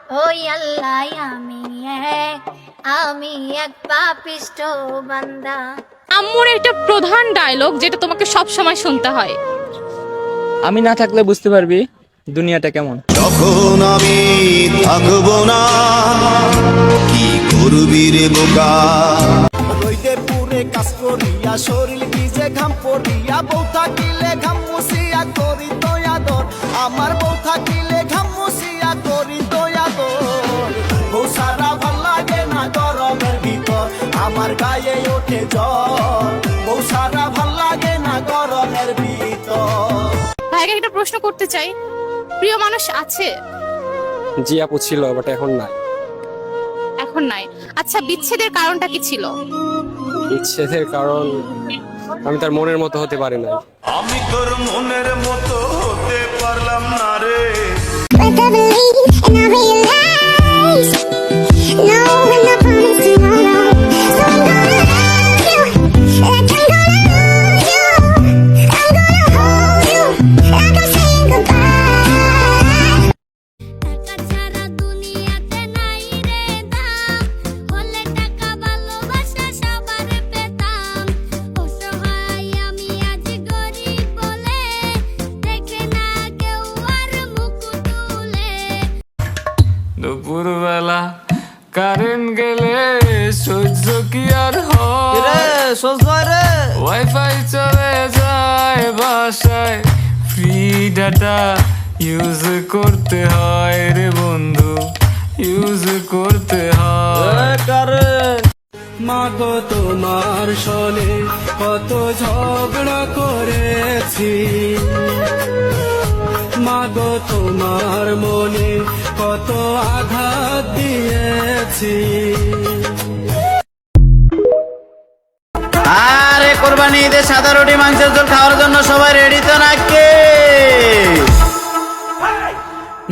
ওই আল্লাহ আমি এক পাপিষ্ঠ বান্দা। আম্মুর একটা প্রধান ডায়লগ যেটা তোমাকে সব সময় শুনতে হয়। আমি না থাকলে বুঝতে পারবি দুনিয়াটা কেমন। যখন আমি থাকবো না কি করবি রে বোকা। রইতে পুরে কাজ করিয়া শরীর ভিজে ঘাম পড়িয়া বউ থাকিলে ঘাম মুছিয়া করি তো আদর। আমার বউ থাকিলে ঘাম মুছিয়া করি তো আদর। বউ সারা ভাল লাগে না গরমের ভিতর আমার গায়ে ওঠে জ্বর। বউ সারা ভাল লাগে না গরমের ভিতর। ভাইকে একটা প্রশ্ন করতে চাই, প্রিয় মানুষ আছে? জি আপু ছিল, বাট এখন নাই। এখন নাই। আচ্ছা, বিচ্ছেদের কারণটা কি ছিল? বিচ্ছেদের কারণ আমি তার মনের মতো হতে পারি না। আমি তোর মনের মতো হতে পারলাম না রে। But I believe and I realize, no, I'm not promised tomorrow. So I'm gonna love you, like I'm gonna lose you. I'm gonna hold you, like I'm saying goodbye. টাকা ছাড়া দুনিয়াতে নাই রে দাম, হলে টাকা ভালোবাসা সবার পেতাম। অসহায় আমি আজ গরিব বলে দেখে না কেউ আর মুখ তুলে। দুপুরবেলা কারেন্ট গেলে সহ্য কি আর হয়? ওয়াইফাই চলে যায় বাসায়, ফ্রি ডাটা ইউজ করতে হয় রে বন্ধু, ইউজ করতে হয়। মাগো তোমার সনে কত ঝগড়া করেছি, মাগো তোমার মনে কত আঘাত দিয়েছি। আরে কোরবানি ঈদে সাদা রুটি মাংসের ঝোল খাওয়ার জন্য সবাই রেডি তো নাকি?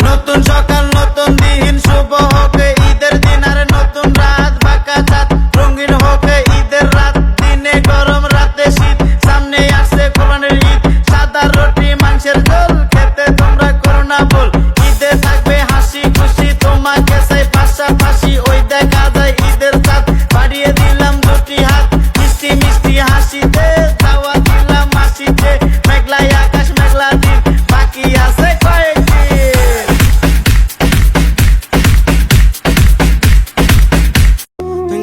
নতুন সকাল নতুন দিন শুভ হোকে ঈদের দিন, আর নতুন রাত বাঁকা চাঁদ রঙিন হোকে ঈদের রাত। দিনে গরম রাতে শীত, সামনে আসছে কোরবানির ঈদ। সাদা রুটি মাংসের ঝোল খেতে তোমরা করো না ভুল। ঈদে থাকবে হাসি খুশি তোমাকে চাই পাশাপাশি। ওই দেখা যায় ঈদের চাঁদ, বাড়িয়ে দিলাম দুটি হাত মিষ্টি মিষ্টি হাসিতে। চাওয়া দিলাম হাসিতে, মেঘলাই আকাশ মেঘলা দিন বাকি আছে কয়েকদিন।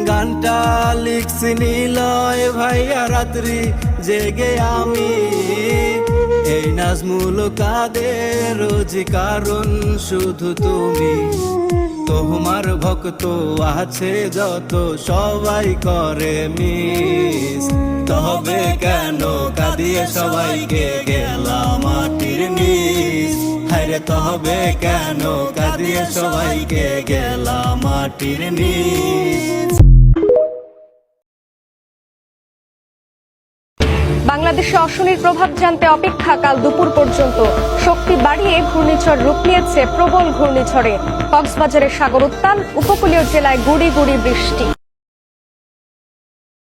গানটা লিখছি নিলয় ভাইয়া রাত্রি জেগে আমি। এই নাজমুল কাদের রোজ কারণ শুধু তুমি। তোমার ভক্ত আছে যত সবাই করে মিস। তবে কেন কাঁদিয়ে সবাইকে গেলাম মাটির নিচ। হায়রে তবে কেন কাঁদিয়ে সবাইকে গেলাম মাটির নিচ। বাংলাদেশে অশনির প্রভাব জানতে অপেক্ষা কাল দুপুর পর্যন্ত। শক্তি বাড়িয়ে ঘূর্ণিঝড় রূপ নিয়েছে প্রবল ঘূর্ণিঝড়ে। কক্সবাজারের সাগর উত্তাল, উপকূলীয় জেলায় গুড়ি গুড়ি বৃষ্টি।